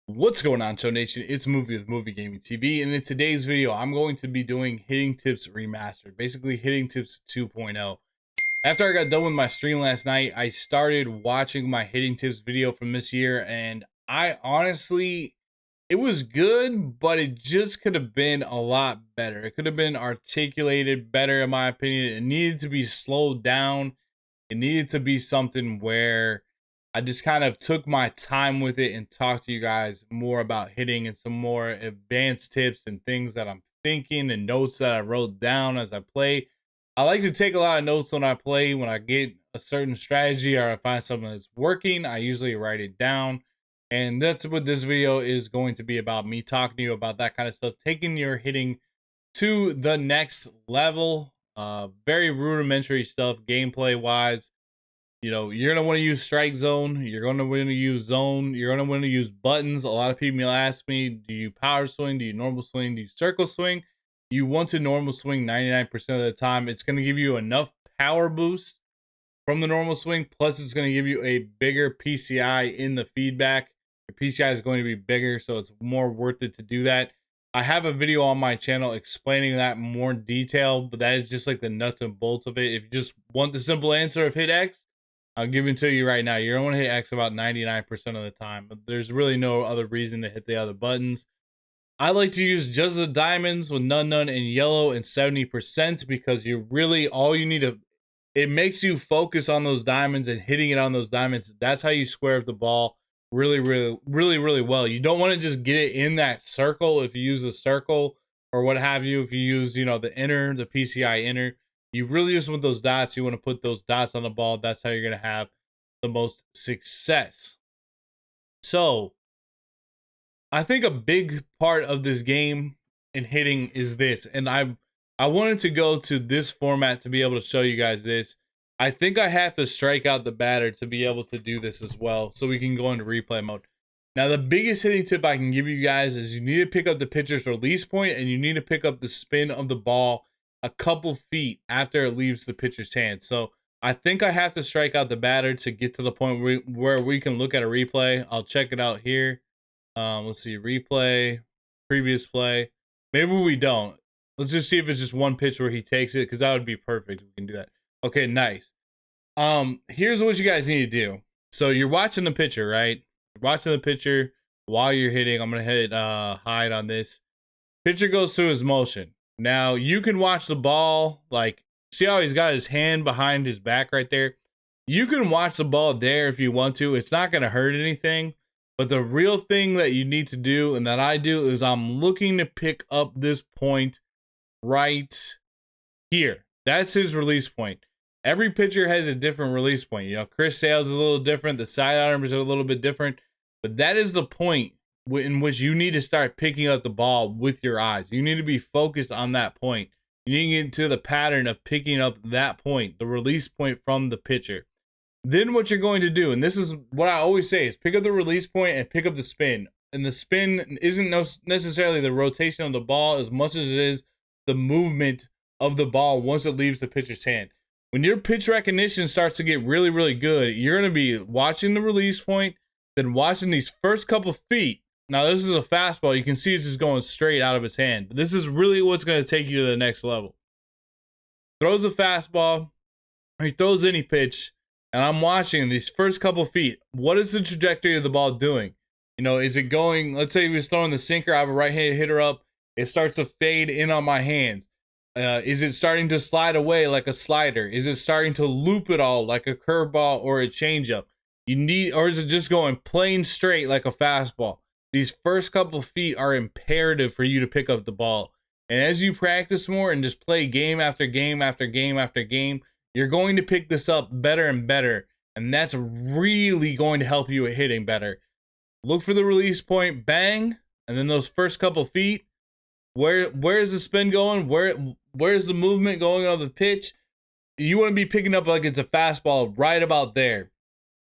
What's going on, Show Nation? It's Movie with Movie Gaming TV, and in today's video, I'm going to be doing Hitting Tips Remastered, basically Hitting Tips 2.0. After I got done with my stream last night, I started watching my Hitting Tips video from this year, and I honestly, it was good, but it just could have been a lot better. It could have been articulated better, in my opinion. It needed to be slowed down. It needed to be something where I just kind of took my time with it and talked to you guys more about hitting and some more advanced tips and things that I'm thinking and notes that I wrote down as I play. I like to take a lot of notes when I play. When I get a certain strategy or I find something that's working, I usually write it down. And that's what this video is going to be about, me talking to you about that kind of stuff, taking your hitting to the next level. Very rudimentary stuff, gameplay wise. You know, you're going to want to use strike zone. You're going to want to use zone. You're going to want to use buttons. A lot of people ask me, do you power swing? Do you normal swing? Do you circle swing? You want to normal swing 99% of the time. It's going to give you enough power boost from the normal swing. Plus, it's going to give you a bigger PCI in the feedback. Your PCI is going to be bigger, so it's more worth it to do that. I have a video on my channel explaining that in more detail, but that is just like the nuts and bolts of it. If you just want the simple answer of hit X, I'll give it to you right now. You're going to hit X about 99% of the time, but there's really no other reason to hit the other buttons. I like to use just the diamonds with none and yellow and 70% because you really, all you need to, it makes you focus on those diamonds and hitting it on those diamonds. That's how you square up the ball really well. You don't want to just get it in that circle if you use a circle or what have you. If you use, you know, the inner, the PCI inner, you really just want those dots. You want to put those dots on the ball. That's how you're going to have the most success. So I think a big part of this game in hitting is this. And I wanted to go to this format to be able to show you guys this. I think I have to strike out the batter to be able to do this as well. So we can go into replay mode. Now, the biggest hitting tip I can give you guys is you need to pick up the pitcher's release point and you need to pick up the spin of the ball a couple feet after it leaves the pitcher's hand. So I think I have to strike out the batter to get to the point where we can look at a replay. I'll check it out here. Let's see, replay, previous play. Maybe we don't. Let's just see if it's just one pitch where he takes it, because that would be perfect. We can do that. Okay, nice. Here's what you guys need to do. So you're watching the pitcher, right? You're watching the pitcher while you're hitting. I'm gonna hit hide on this. Pitcher goes through his motion. Now, you can watch the ball, like, see how he's got his hand behind his back right there? You can watch the ball there if you want to. It's not going to hurt anything. But the real thing that you need to do, and that I do, is I'm looking to pick up this point right here. That's his release point. Every pitcher has a different release point. You know, Chris Sale's is a little different. The sidearmers are a little bit different. But that is the point in which you need to start picking up the ball with your eyes. You need to be focused on that point. You need to get into the pattern of picking up that point, the release point from the pitcher. Then what you're going to do, and this is what I always say, is pick up the release point and pick up the spin. And the spin isn't necessarily the rotation of the ball as much as it is the movement of the ball once it leaves the pitcher's hand. When your pitch recognition starts to get really good, you're going to be watching the release point, then watching these first couple feet. Now, this is a fastball. You can see it's just going straight out of his hand. This is really what's going to take you to the next level. Throws a fastball. He throws any pitch. And I'm watching these first couple feet. What is the trajectory of the ball doing? You know, is it going, let's say he was throwing the sinker. I have a right-handed hitter up. It starts to fade in on my hands. Is it starting to slide away like a slider? Is it starting to loop it all like a curveball or a changeup? Or is it just going plain straight like a fastball? These first couple feet are imperative for you to pick up the ball. And as you practice more and just play game after game after game after game, you're going to pick this up better and better. And that's really going to help you at hitting better. Look for the release point, bang. And then those first couple feet, where's the spin going? Where's the movement going on the pitch? You want to be picking up like it's a fastball right about there.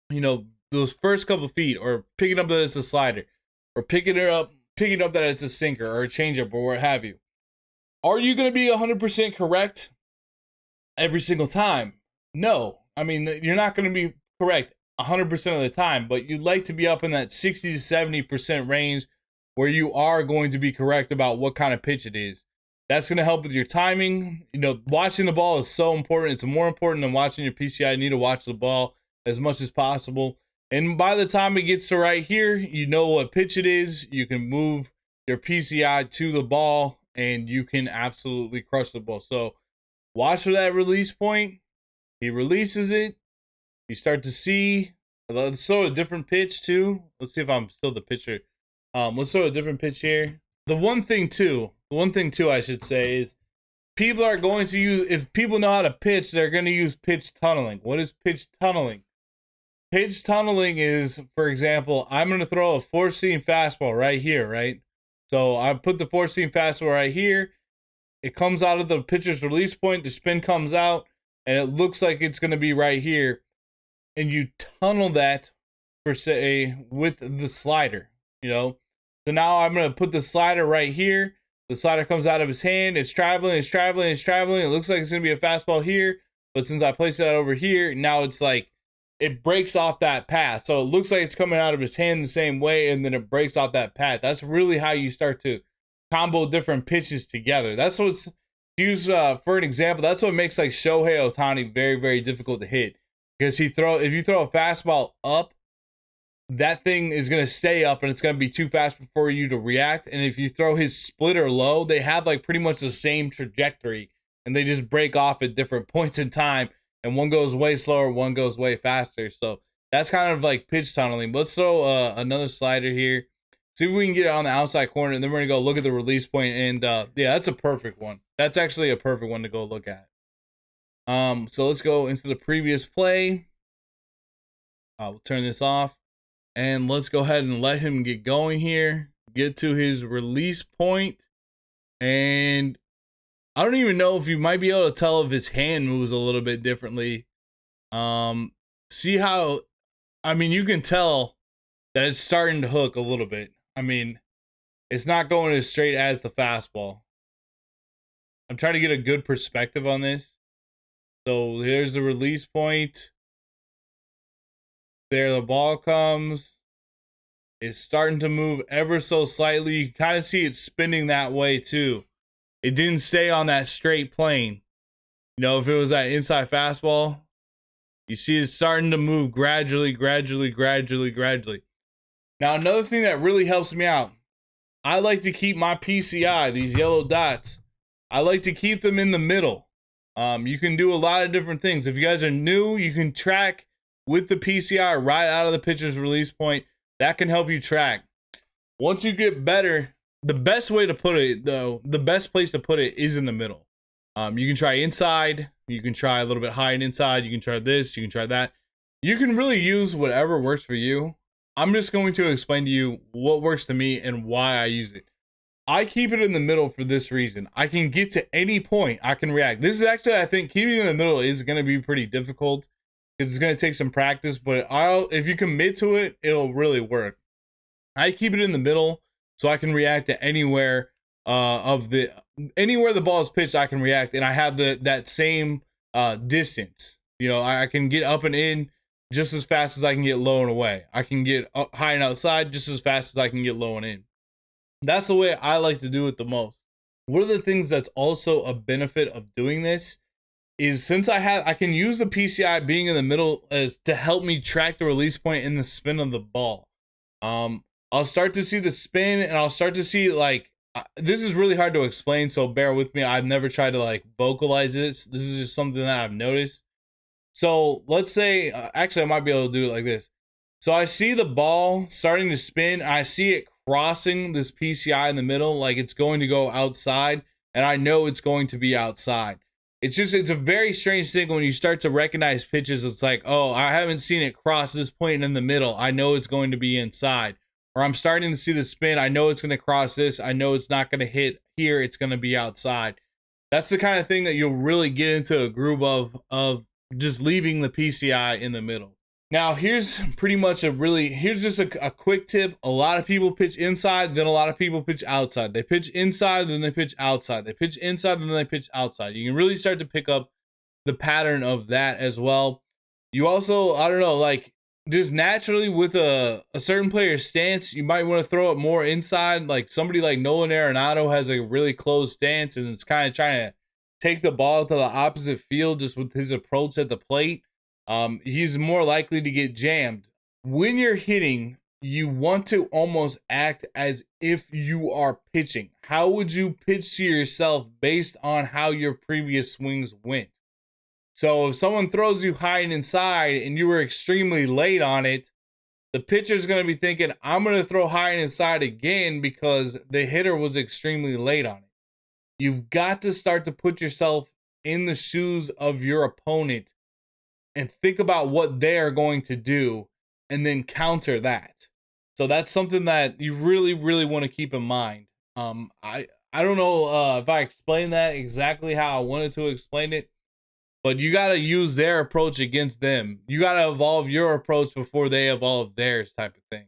You know, those first couple feet, or picking up that it's a slider. Or picking up that it's a sinker or a changeup or what have you. Are you going to be 100% correct every single time? No. I mean, you're not going to be correct 100% of the time, but you'd like to be up in that 60 to 70% range where you are going to be correct about what kind of pitch it is. That's going to help with your timing. You know, watching the ball is so important. It's more important than watching your PCI. You need to watch the ball as much as possible. And by the time it gets to right here, you know what pitch it is. You can move your PCI to the ball and you can absolutely crush the ball. So watch for that release point. He releases it. You start to see, let's throw a different pitch too. Let's see if I'm still the pitcher. Let's throw a different pitch here. The one thing too I should say is people are going to use, if people know how to pitch, they're going to use pitch tunneling. What is pitch tunneling? Pitch tunneling is, for example, I'm going to throw a four-seam fastball right here, right? So I put the four-seam fastball right here. It comes out of the pitcher's release point. The spin comes out, and it looks like it's going to be right here. And you tunnel that, per se, with the slider, you know? So now I'm going to put the slider right here. The slider comes out of his hand. It's traveling. It looks like it's going to be a fastball here. But since I placed it out over here, now it's like it breaks off that path. So it looks like it's coming out of his hand the same way, and then it breaks off that path. That's really how you start to combo different pitches together. That's what's used for an example. That's what makes like Shohei Ohtani very, very difficult to hit. Because if you throw a fastball up, that thing is going to stay up and it's going to be too fast for you to react. And if you throw his splitter low, they have like pretty much the same trajectory and they just break off at different points in time. And one goes way slower, one goes way faster. So that's kind of like pitch tunneling. Let's throw another slider here. See if we can get it on the outside corner. And then we're going to go look at the release point. And yeah, that's a perfect one. That's actually a perfect one to go look at. So let's go into the previous play. We'll turn this off. And let's go ahead and let him get going here. Get to his release point. And I don't even know if you might be able to tell if his hand moves a little bit differently. See how, I mean, you can tell that it's starting to hook a little bit. I mean, it's not going as straight as the fastball. I'm trying to get a good perspective on this. So here's the release point. There the ball comes. It's starting to move ever so slightly. You can kind of see it spinning that way too. It didn't stay on that straight plane. You know, if it was that inside fastball, you see it's starting to move gradually. Now, another thing that really helps me out, I like to keep my PCI, these yellow dots, I like to keep them in the middle. You can do a lot of different things. If you guys are new, you can track with the PCI right out of the pitcher's release point. That can help you track. Once you get better, the best way to put it, though, the best place to put it is in the middle. You can try inside. You can try a little bit high and inside. You can try this. You can try that. You can really use whatever works for you. I'm just going to explain to you what works to me and why I use it. I keep it in the middle for this reason. I can get to any point. I can react. This is actually, I think, keeping it in the middle is going to be pretty difficult. It's going to take some practice, but if you commit to it, it'll really work. I keep it in the middle so I can react to anywhere anywhere the ball is pitched. I can react, and I have that same distance. You know, I can get up and in just as fast as I can get low and away. I can get up high and outside just as fast as I can get low and in. That's the way I like to do it the most. One of the things that's also a benefit of doing this is since I can use the PCI being in the middle as to help me track the release point in the spin of the ball. I'll start to see the spin and I'll start to see like, this is really hard to explain, so bear with me. I've never tried to like vocalize this. This is just something that I've noticed. So let's say, actually I might be able to do it like this. So I see the ball starting to spin. I see it crossing this PCI in the middle, like it's going to go outside, and I know it's going to be outside. It's a very strange thing when you start to recognize pitches. It's like, oh, I haven't seen it cross this point in the middle. I know it's going to be inside. Or I'm starting to see the spin. I know it's going to cross this. I know it's not going to hit here. It's going to be outside. That's the kind of thing that you'll really get into a groove of just leaving the PCI in the middle. Now, here's pretty much here's just a quick tip. A lot of people pitch inside, then a lot of people pitch outside. They pitch inside, then they pitch outside. They pitch inside, then they pitch outside. You can really start to pick up the pattern of that as well. You also, I don't know, like just naturally with a certain player's stance, you might want to throw it more inside. Like somebody like Nolan Arenado has a really closed stance and is kind of trying to take the ball to the opposite field just with his approach at the plate. He's more likely to get jammed. When you're hitting, you want to almost act as if you are pitching. How would you pitch to yourself based on how your previous swings went? So if someone throws you high and inside and you were extremely late on it, the pitcher's going to be thinking, I'm going to throw high and inside again because the hitter was extremely late on it. You've got to start to put yourself in the shoes of your opponent and think about what they're going to do and then counter that. So that's something that you really, really want to keep in mind. I don't know if I explained that exactly how I wanted to explain it, but you got to use their approach against them. You got to evolve your approach before they evolve theirs, type of thing.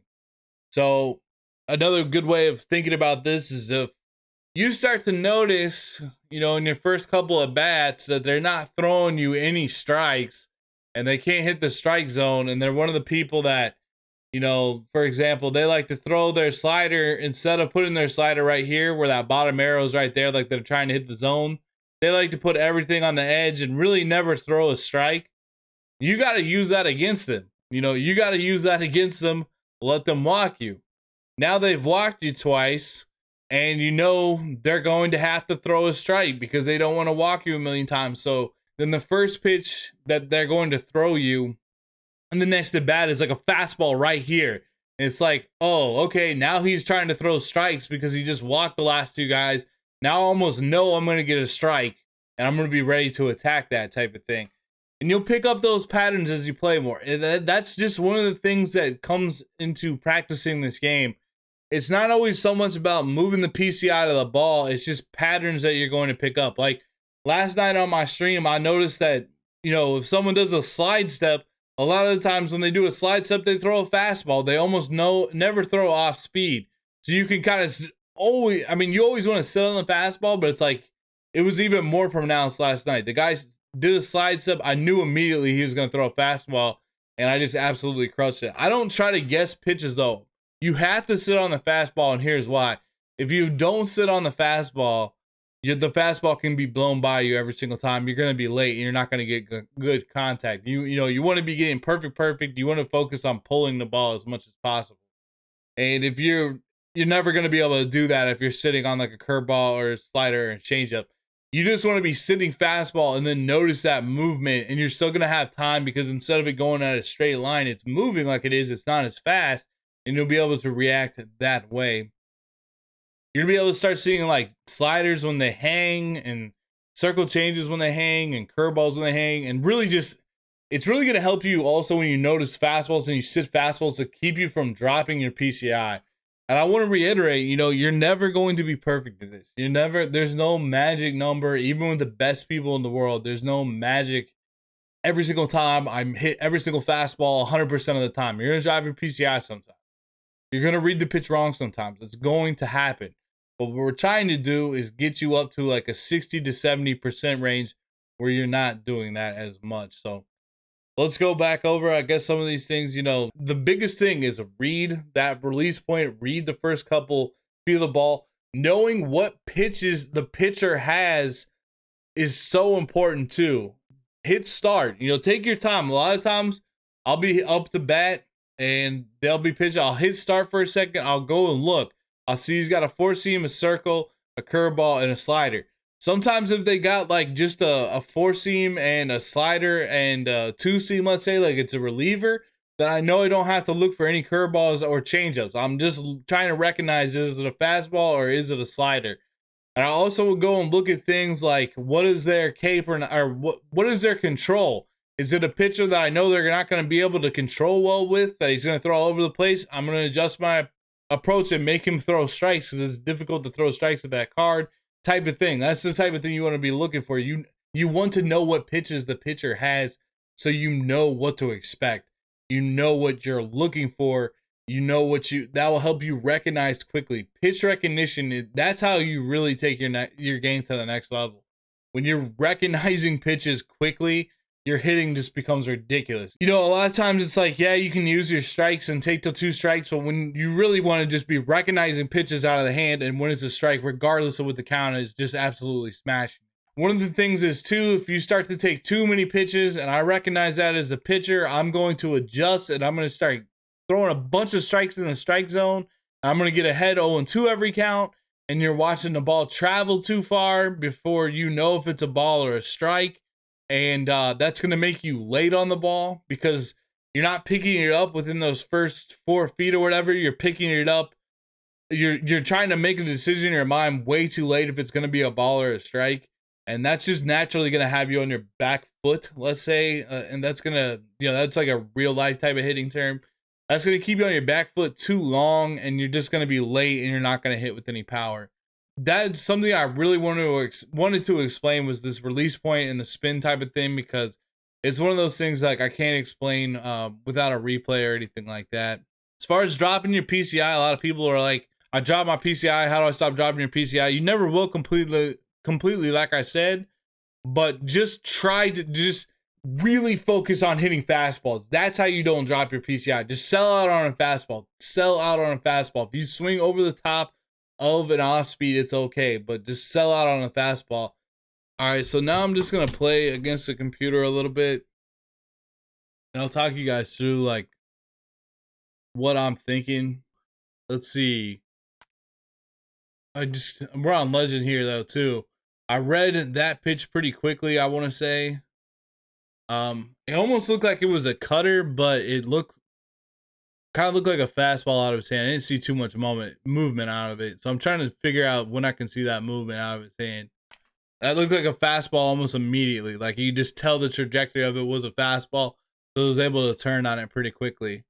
So another good way of thinking about this is if you start to notice, in your first couple of bats that they're not throwing you any strikes and they can't hit the strike zone, and they're one of the people that, for example, they like to throw their slider instead of putting their slider right here where that bottom arrow is right there, like they're trying to hit the zone. They like to put everything on the edge and really never throw a strike. You got to use that against them. You got to use that against them. Let them walk you. Now they've walked you twice, and they're going to have to throw a strike because they don't want to walk you a million times. So then the first pitch that they're going to throw you and the next at bat is like a fastball right here. And it's like, oh, okay, now he's trying to throw strikes because he just walked the last two guys. Now I almost know I'm going to get a strike, and I'm going to be ready to attack that type of thing. And you'll pick up those patterns as you play more. And that's just one of the things that comes into practicing this game. It's not always so much about moving the PCI to the ball. It's just patterns that you're going to pick up. Like last night on my stream, I noticed that, if someone does a slide step, a lot of the times when they do a slide step, they throw a fastball. They almost never throw off speed. So you can kind of you always want to sit on the fastball, but it's like it was even more pronounced last night. The guy did a slide step. I knew immediately he was going to throw a fastball, and I just absolutely crushed it. I don't try to guess pitches, though. You have to sit on the fastball, and here's why. If you don't sit on the fastball, the fastball can be blown by you every single time. You're going to be late, and you're not going to get good contact. You want to be getting perfect. You want to focus on pulling the ball as much as possible. And if you're never going to be able to do that if you're sitting on like a curveball or a slider and changeup. You just want to be sitting fastball and then notice that movement, and you're still going to have time because instead of it going at a straight line, it's moving like it is. It's not as fast, and you'll be able to react that way. You're going to be able to start seeing like sliders when they hang and circle changes when they hang and curveballs when they hang, and really it's really going to help you also when you notice fastballs and you sit fastballs to keep you from dropping your PCI. And I want to reiterate, you're never going to be perfect at this. There's no magic number, even with the best people in the world. There's no magic. Every single time I'm hit every single fastball 100% of the time. You're going to drive your PCI sometimes. You're going to read the pitch wrong sometimes. It's going to happen. But what we're trying to do is get you up to like a 60 to 70% range where you're not doing that as much. So let's go back over, I guess, some of these things. The biggest thing is read that release point, read the first couple, feel the ball. Knowing what pitches the pitcher has is so important too. Hit start. Take your time. A lot of times I'll be up to bat and they'll be pitching. I'll hit start for a second. I'll go and look. I'll see he's got a four seam, a circle, a curveball, and a slider. Sometimes if they got like just a four seam and a slider and a two seam, let's say, like it's a reliever, then I know I don't have to look for any curveballs or changeups. I'm just trying to recognize, is it a fastball or is it a slider? And I also would go and look at things like what is their cape or what is their control? Is it a pitcher that I know they're not going to be able to control well with, that he's going to throw all over the place? I'm going to adjust my approach and make him throw strikes because it's difficult to throw strikes with that card, type of thing. That's the type of thing you want to be looking for. You want to know what pitches the pitcher has so you know what to expect. You know what you're looking for. That will help you recognize quickly. Pitch recognition, that's how you really take your game to the next level. When you're recognizing pitches quickly, your hitting just becomes ridiculous. You know, a lot of times it's like, yeah, you can use your strikes and take till 2 strikes, but when you really want to just be recognizing pitches out of the hand, and when it's a strike, regardless of what the count is, just absolutely smashing. One of the things is too, if you start to take too many pitches, and I recognize that as a pitcher, I'm going to adjust and I'm going to start throwing a bunch of strikes in the strike zone. I'm going to get ahead 0-2 every count, and you're watching the ball travel too far before you know if it's a ball or a strike. And that's going to make you late on the ball because you're not picking it up within those first 4 feet or whatever. You're picking it up. You're trying to make a decision in your mind way too late if it's going to be a ball or a strike. And that's just naturally going to have you on your back foot, let's say. And that's going to, that's like a real life type of hitting term. That's going to keep you on your back foot too long, and you're just going to be late and you're not going to hit with any power. That's something I really wanted to explain was this release point and the spin type of thing, because it's one of those things like I can't explain without a replay or anything like that. As far as dropping your PCI, a lot of people are like, I dropped my PCI. How do I stop dropping your PCI? You never will completely, like I said, but just try to just really focus on hitting fastballs. That's how you don't drop your PCI. Just sell out on a fastball. Sell out on a fastball. If you swing over the top of an off speed, it's okay, but just sell out on a fastball. All right, so now I'm just gonna play against the computer a little bit, and I'll talk you guys through like what I'm thinking. Let's see. We're on Legend here though too. I read that pitch pretty quickly, I want to say. It almost looked like it was a cutter, but it kind of looked like a fastball out of his hand. I didn't see too much movement out of it. So I'm trying to figure out when I can see that movement out of his hand. That looked like a fastball almost immediately. Like you just tell the trajectory of it was a fastball. So I was able to turn on it pretty quickly.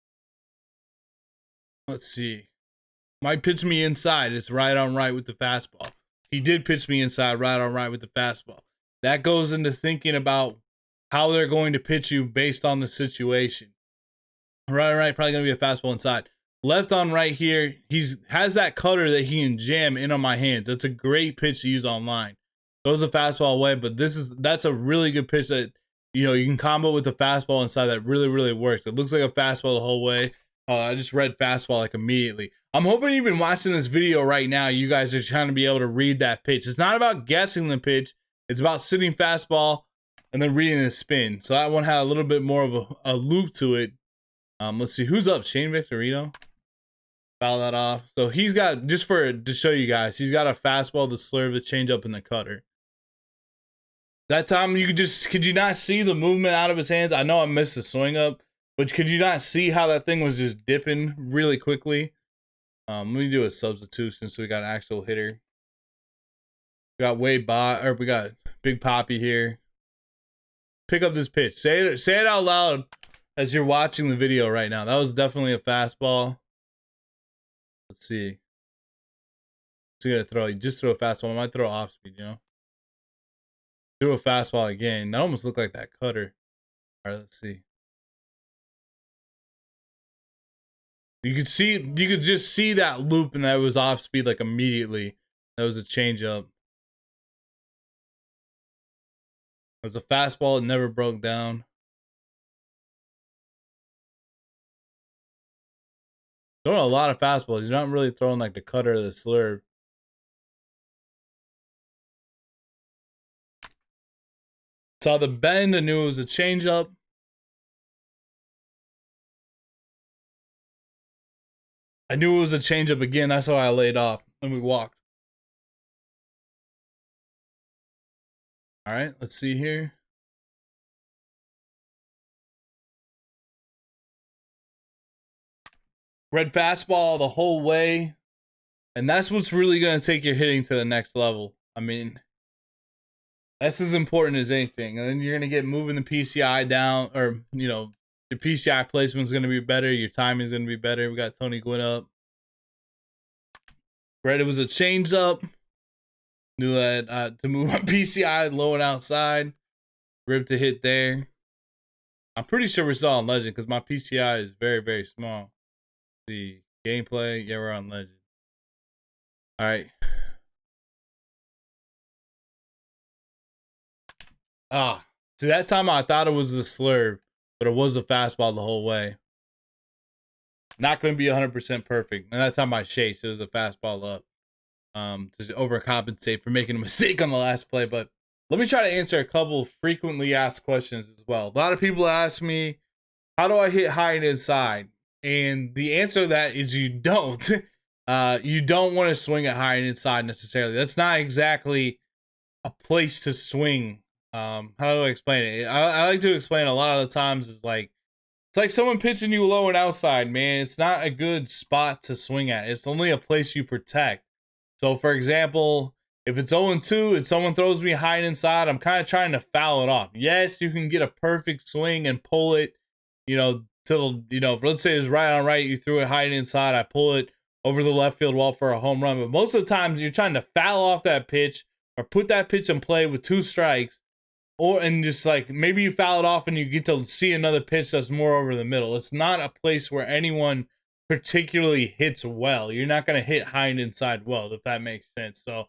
Let's see. Might pitch me inside. It's right on right with the fastball. He did pitch me inside, right on right with the fastball. That goes into thinking about how they're going to pitch you based on the situation. Right on right, probably going to be a fastball inside. Left on right here, has that cutter that he can jam in on my hands. That's a great pitch to use on line. Goes a fastball away, but that's a really good pitch that you can combo with the fastball inside that really, really works. It looks like a fastball the whole way. I just read fastball like immediately. I'm hoping you've been watching this video right now. You guys are trying to be able to read that pitch. It's not about guessing the pitch. It's about sitting fastball and then reading the spin. So that one had a little bit more of a loop to it. Let's see who's up. Shane Victorino. Foul that off. So he's got, to show you guys, he's got a fastball, the slurve, the changeup, and the cutter. That time could you not see the movement out of his hands? I know I missed the swing up, but could you not see how that thing was just dipping really quickly? Let me do a substitution so we got an actual hitter. We got we got Big Poppy here. Pick up this pitch. Say it out loud as you're watching the video right now. That was definitely a fastball. Let's see. So you gotta throw. Just throw a fastball. I might throw off speed. Threw a fastball again. That almost looked like that cutter. All right, let's see. You could just see that loop, and that was off speed like immediately. That was a changeup. It was a fastball. It never broke down. Throwing a lot of fastballs. You're not really throwing like the cutter or the slurve. Saw the bend. I knew it was a changeup. I knew it was a changeup again. That's why I laid off and we walked. All right, let's see here. Red fastball the whole way. And that's what's really going to take your hitting to the next level. I mean, that's as important as anything. And then you're going to get moving the PCI down, or, your PCI placement is going to be better. Your timing is going to be better. We got Tony Gwynn up. Right, it was a change up. Knew that to move my PCI low and outside. Rib to hit there. I'm pretty sure we're still on Legend because my PCI is very, very small. Let's see, gameplay. Yeah, we're on Legend. All right. So that time I thought it was the slurve, but it was a fastball the whole way. Not going to be 100% perfect. And that time I chased, it was a fastball up to overcompensate for making a mistake on the last play. But let me try to answer a couple frequently asked questions as well. A lot of people ask me, how do I hit high and inside? And the answer to that is you don't. You don't want to swing it high and inside necessarily. That's not exactly a place to swing. How do I explain it? I like to explain a lot of the times is like, it's like someone pitching you low and outside, man. It's not a good spot to swing at. It's only a place you protect. So, for example, if it's 0-2 and someone throws me high and inside, I'm kind of trying to foul it off. Yes, you can get a perfect swing and pull it, till, let's say it's right on right, you threw it high and inside, I pull it over the left field wall for a home run. But most of the times, you're trying to foul off that pitch or put that pitch in play with 2 strikes. And just like maybe you foul it off and you get to see another pitch that's more over the middle. It's not a place where anyone particularly hits well. You're not going to hit high and inside well, if that makes sense. So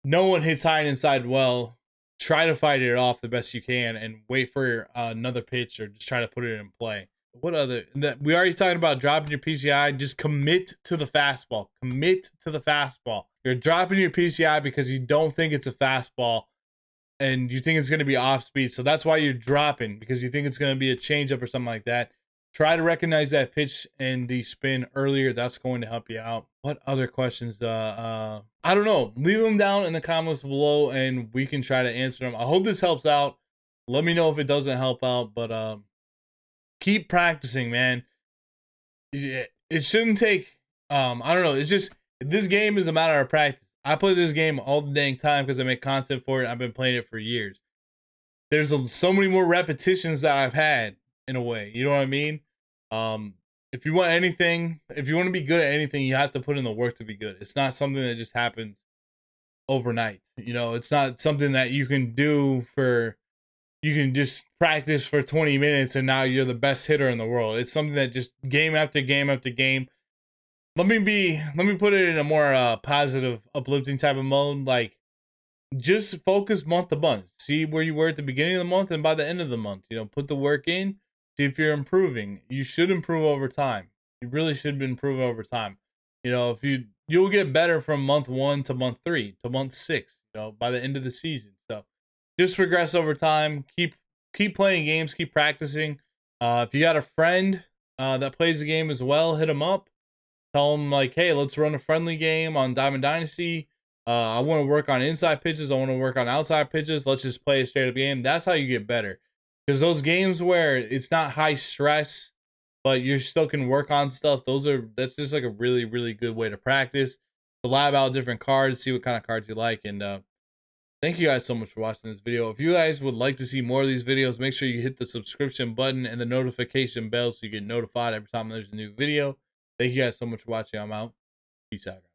no one hits high and inside well. Try to fight it off the best you can and wait for another pitch or just try to put it in play. What other? We already talked about dropping your PCI. Just commit to the fastball. Commit to the fastball. You're dropping your PCI because you don't think it's a fastball and you think it's going to be off speed. So that's why you're dropping, because you think it's going to be a changeup or something like that. Try to recognize that pitch and the spin earlier. That's going to help you out. What other questions? I don't know. Leave them down in the comments below and we can try to answer them. I hope this helps out. Let me know if it doesn't help out, but keep practicing, man. It shouldn't take, I don't know. It's just, this game is a matter of practice. I play this game all the dang time because I make content for it. I've been playing it for years. There's so many more repetitions that I've had, in a way. You know what I mean? If you want anything, if you want to be good at anything, you have to put in the work to be good. It's not something that just happens overnight. It's not something that you can do you can just practice for 20 minutes and now you're the best hitter in the world. It's something that just game after game after game. Let me put it in a more positive, uplifting type of mode. Like, just focus month to month. See where you were at the beginning of the month and by the end of the month. Put the work in. See if you're improving. You should improve over time. You really should improve over time. If you'll get better from month 1 to month 3 to month 6. By the end of the season. So just progress over time. Keep playing games. Keep practicing. If you got a friend that plays the game as well, hit them up. Tell them, like, hey, let's run a friendly game on Diamond Dynasty. I want to work on inside pitches. I want to work on outside pitches. Let's just play a straight up game. That's how you get better. Because those games where it's not high stress, but you still can work on stuff, that's just like a really, really good way to practice. To lab out different cards, see what kind of cards you like. And thank you guys so much for watching this video. If you guys would like to see more of these videos, make sure you hit the subscription button and the notification bell so you get notified every time there's a new video. Thank you guys so much for watching. I'm out. Peace out, guys.